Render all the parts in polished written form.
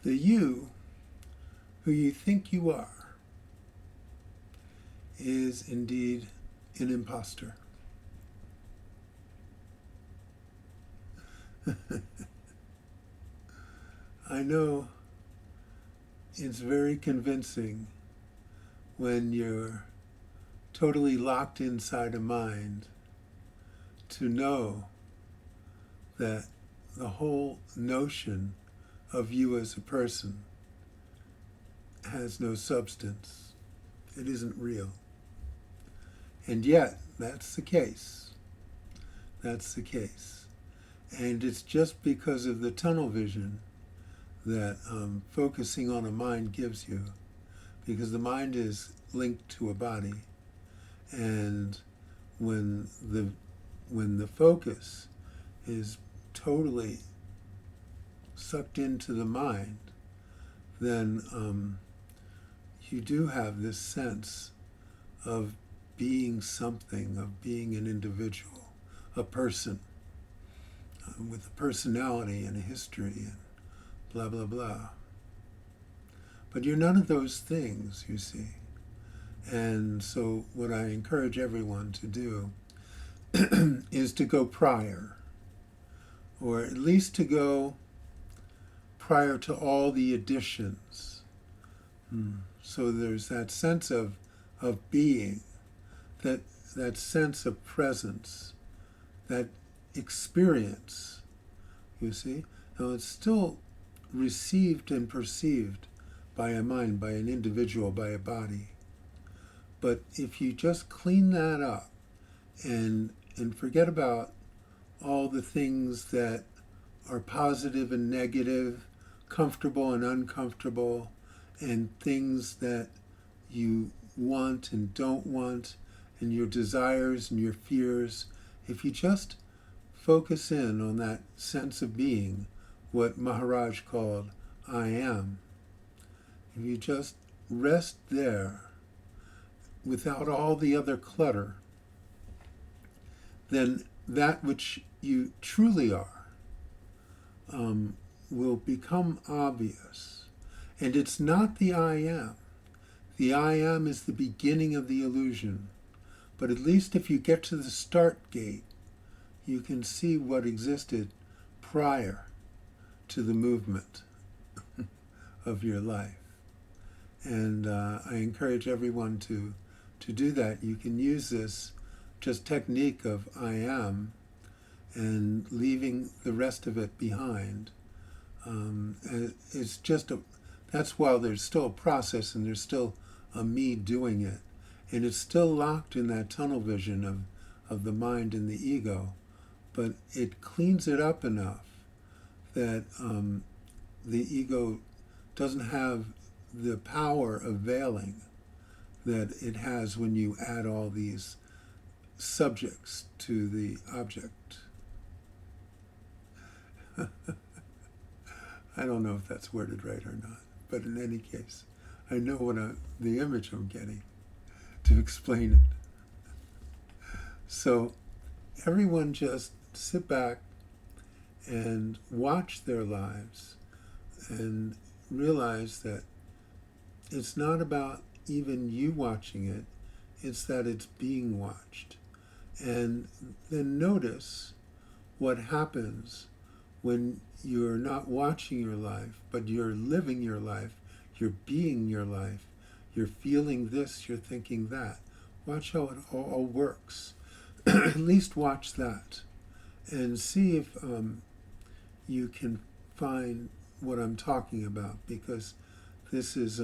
The you who you think you are is indeed an impostor. I know it's very convincing when you're totally locked inside a mind to know that the whole notion of you as a person has no substance. It isn't real. And yet, that's the case. That's the case. And it's just because of the tunnel vision that focusing on a mind gives you, because the mind is linked to a body, and when the focus is totally sucked into the mind, then you do have this sense of being something, of being an individual, a person, with a personality and a history and blah, blah, blah. But you're none of those things, you see. And so what I encourage everyone to do is to go prior, or at least to go prior to all the additions. So there's that sense of being, that sense of presence, that experience, you see. Now it's still received and perceived by a mind, by an individual, by a body. But if you just clean that up and forget about all the things that are positive and negative, comfortable and uncomfortable, and things that you want and don't want, and your desires and your fears, if you just focus in on that sense of being, what Maharaj called I am, if you just rest there without all the other clutter, then that which you truly are will become obvious. And it's not the I am. The I am is the beginning of the illusion. But at least if you get to the start gate, you can see what existed prior to the movement of your life. And I encourage everyone to do that. You can use this just technique of I am and leaving the rest of it behind. It's just that's while there's still a process and there's still a me doing it. And it's still locked in that tunnel vision of the mind and the ego. But it cleans it up enough that the ego doesn't have the power of veiling that it has when you add all these subjects to the object. I don't know if that's worded right or not, but in any case, I know the image I'm getting to explain it. So everyone just sit back and watch their lives and realize that it's not about even you watching it, it's that it's being watched. And then notice what happens when you're not watching your life, but you're living your life, you're being your life, you're feeling this, you're thinking that. Watch how it all works. At least watch that. And see if you can find what I'm talking about, because this is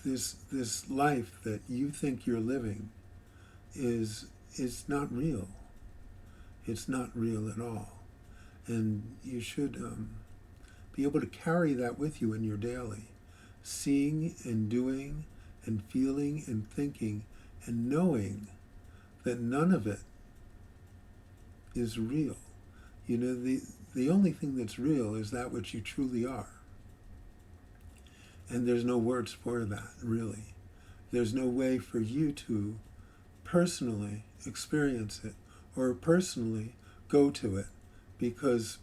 this life that you think you're living is not real. It's not real at all. And you should be able to carry that with you in your daily, seeing and doing and feeling and thinking and knowing that none of it is real. You know, the only thing that's real is that which you truly are. And there's no words for that, really. There's no way for you to personally experience it or personally go to it, because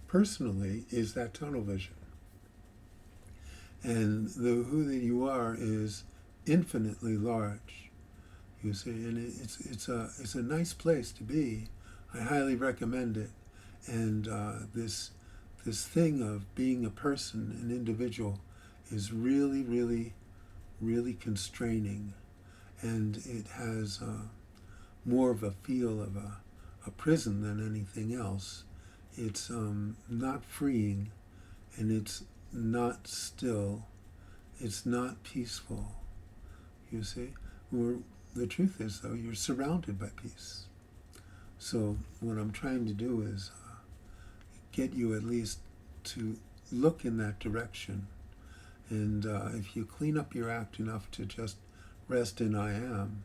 personally is that tunnel vision. And the who that you are is infinitely large, you see, and it's a nice place to be. I highly recommend it. And this thing of being a person, an individual, is really, really, really constraining, and it has more of a feel of a prison than anything else. It's not freeing, and it's not still. It's not peaceful. You see, the truth is, though, you're surrounded by peace. So what I'm trying to do is get you at least to look in that direction. And if you clean up your act enough to just rest in I am,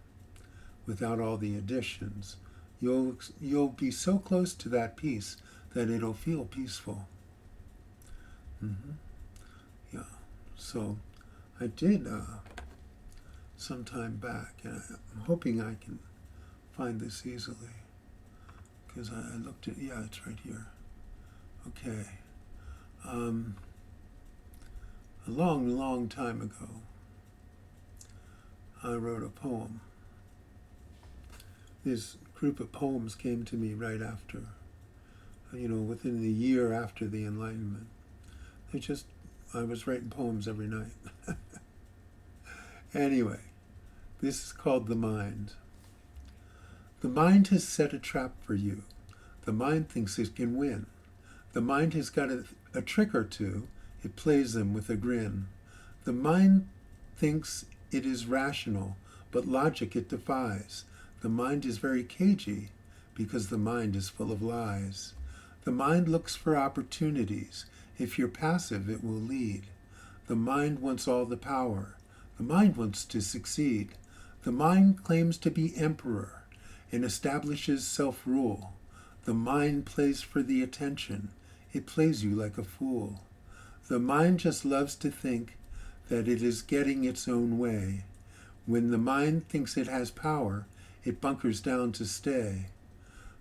without all the additions, you'll be so close to that peace that it'll feel peaceful. Yeah. So I did some time back, and I'm hoping I can find this easily, because I looked at, yeah, it's right here. Okay. A long, long time ago, I wrote a poem. This group of poems came to me right after, within the year after the Enlightenment. I was writing poems every night. Anyway, this is called The Mind. The mind has set a trap for you. The mind thinks it can win. The mind has got a trick or two. It plays them with a grin. The mind thinks it is rational, but logic it defies. The mind is very cagey because the mind is full of lies. The mind looks for opportunities. If you're passive, it will lead. The mind wants all the power. The mind wants to succeed. The mind claims to be emperor and establishes self-rule. The mind plays for the attention. It plays you like a fool. The mind just loves to think that it is getting its own way. When the mind thinks it has power, it bunkers down to stay.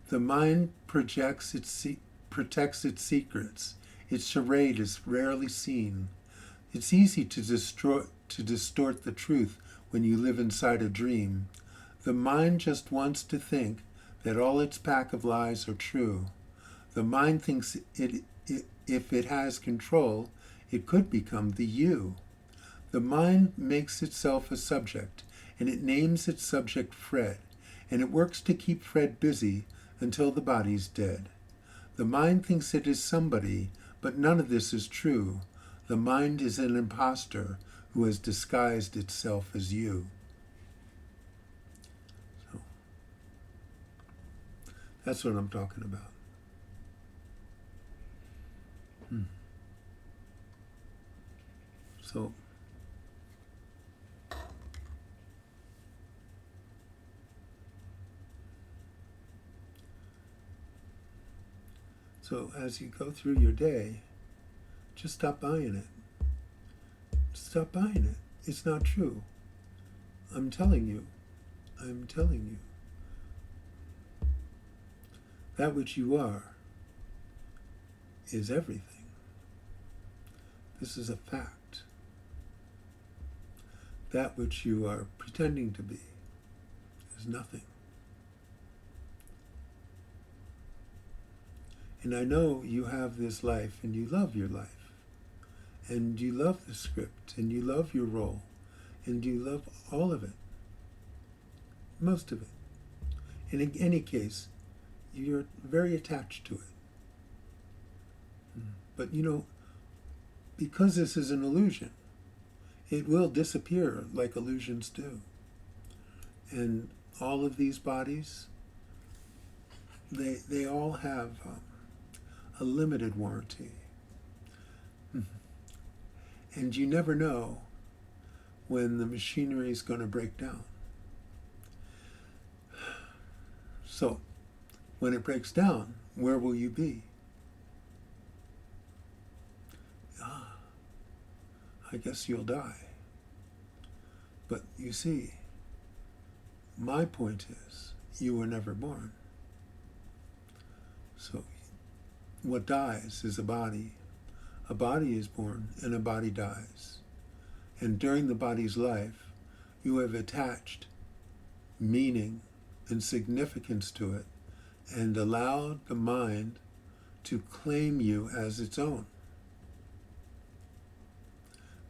The mind protects its secrets. Its charade is rarely seen. It's easy to distort the truth when you live inside a dream. The mind just wants to think that all its pack of lies are true. The mind thinks if it has control, it could become the you. The mind makes itself a subject, and it names its subject Fred, and it works to keep Fred busy until the body's dead. The mind thinks it is somebody, but none of this is true. The mind is an impostor who has disguised itself as you. So, that's what I'm talking about. So as you go through your day, just stop buying it. Stop buying it. It's not true. I'm telling you. That which you are is everything. This is a fact. That which you are pretending to be is nothing. And I know you have this life, and you love your life, and you love the script, and you love your role, and you love all of it, most of it. And in any case, you're very attached to it. But because this is an illusion, it will disappear like illusions do. And all of these bodies, they all have a limited warranty. And you never know when the machinery is going to break down. So, when it breaks down, where will you be? I guess you'll die. But you see, my point is, you were never born. So what dies is a body. A body is born and a body dies. And during the body's life, you have attached meaning and significance to it and allowed the mind to claim you as its own.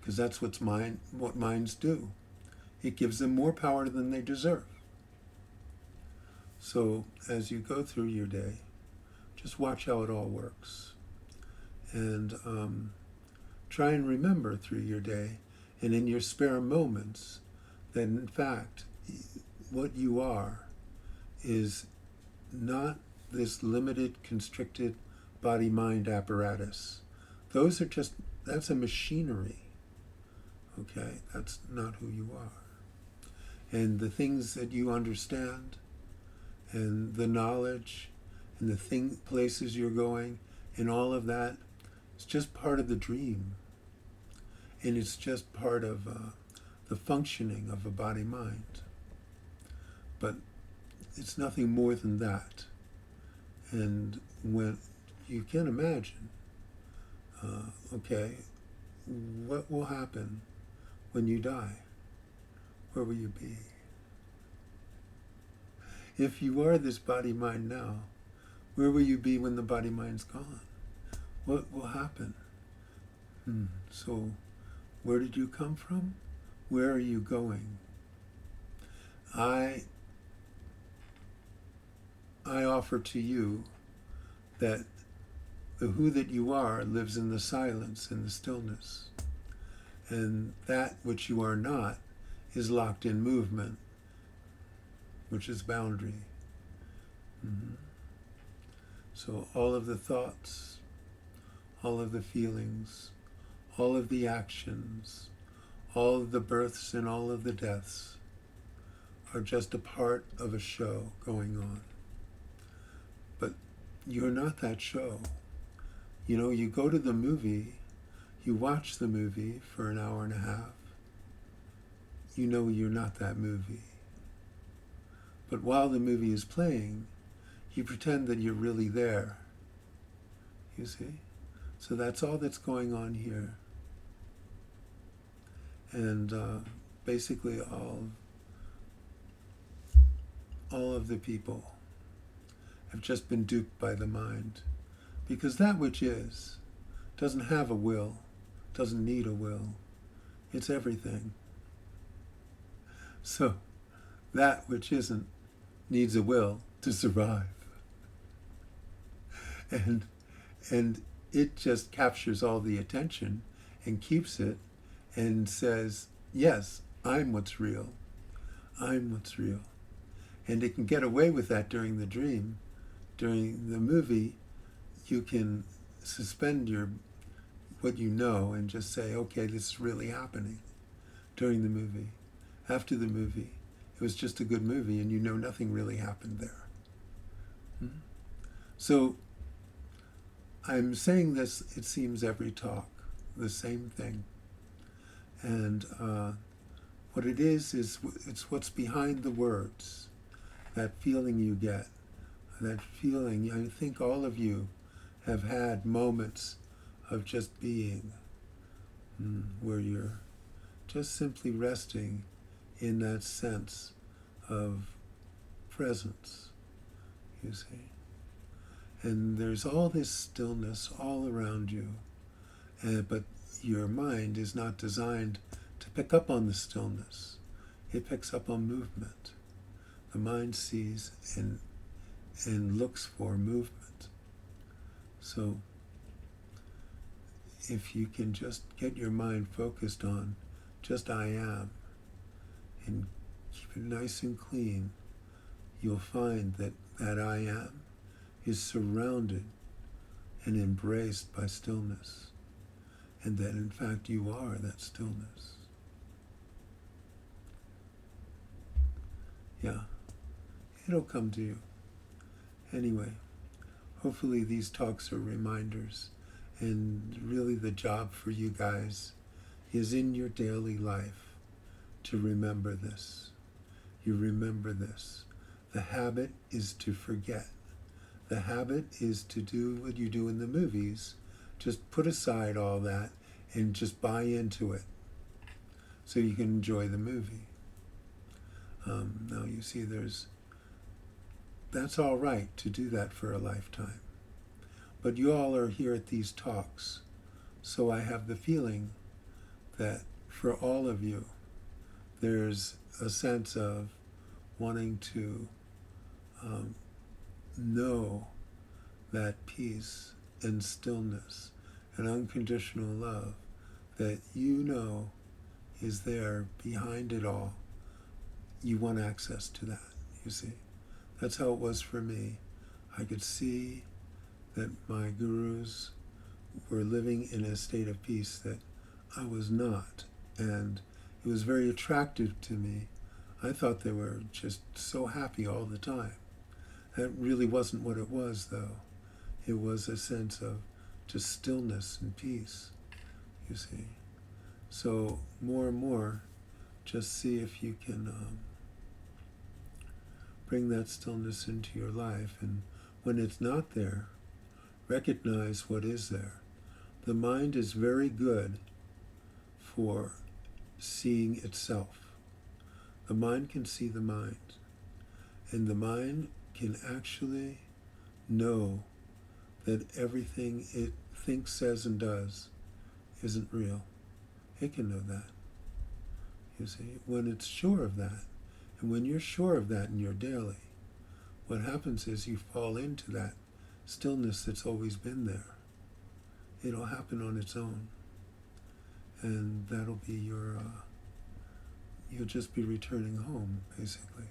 Because that's what minds do. It gives them more power than they deserve. So as you go through your day, just watch how it all works. And try and remember through your day and in your spare moments that in fact what you are is not this limited, constricted body-mind apparatus. That's a machinery. Okay? That's not who you are. And the things that you understand and the knowledge and the places you're going and all of that, it's just part of the dream. And it's just part of the functioning of a body-mind. But it's nothing more than that. And when you can imagine, okay, what will happen when you die? Where will you be? If you are this body-mind now, where will you be when the body-mind's gone? What will happen? So, where did you come from? Where are you going? I offer to you that the who that you are lives in the silence and the stillness. And that which you are not is locked in movement, which is boundary. So all of the thoughts, all of the feelings, all of the actions, all of the births and all of the deaths are just a part of a show going on. But you're not that show. You know, you go to the movie, you watch the movie for an hour and a half. You know you're not that movie. But while the movie is playing, you pretend that you're really there. You see? So that's all that's going on here. And basically all of the people have just been duped by the mind. Because that which is doesn't have a will, doesn't need a will. It's everything. So that which isn't needs a will to survive. And it just captures all the attention and keeps it and says, yes, I'm what's real. I'm what's real. And it can get away with that during the dream. During the movie, you can suspend what you know and just say, okay, this is really happening during the movie. After the movie, it was just a good movie and you know nothing really happened there. So I'm saying this, it seems, every talk, the same thing. And what it is it's what's behind the words, that feeling you get, that feeling. I think all of you have had moments of just being, where you're just simply resting in that sense of presence, you see. And there's all this stillness all around you, but your mind is not designed to pick up on the stillness. It picks up on movement. The mind sees and looks for movement. So if you can just get your mind focused on just I am and keep it nice and clean, you'll find that I am is surrounded and embraced by stillness, and that in fact you are that stillness. Yeah, it'll come to you. Anyway, hopefully these talks are reminders, and really the job for you guys is in your daily life to remember this. You remember this. The habit is to forget. The habit is to do what you do in the movies. Just put aside all that and just buy into it so you can enjoy the movie. Now you see that's all right to do that for a lifetime. But you all are here at these talks, so I have the feeling that for all of you, there's a sense of wanting to know that peace and stillness and unconditional love that you know is there behind it all. You want access to that, you see. That's how it was for me. I could see that my gurus were living in a state of peace that I was not. And it was very attractive to me. I thought they were just so happy all the time. That really wasn't what it was, though. It was a sense of just stillness and peace, you see. So more and more, just see if you can bring that stillness into your life. And when it's not there, recognize what is there. The mind is very good for seeing itself. The mind can see the mind. And the mind can actually know that everything it thinks, says, and does isn't real. It can know that. You see, when it's sure of that, and when you're sure of that in your daily, what happens is you fall into that stillness that's always been there. It'll happen on its own. And that'll be you'll just be returning home, basically.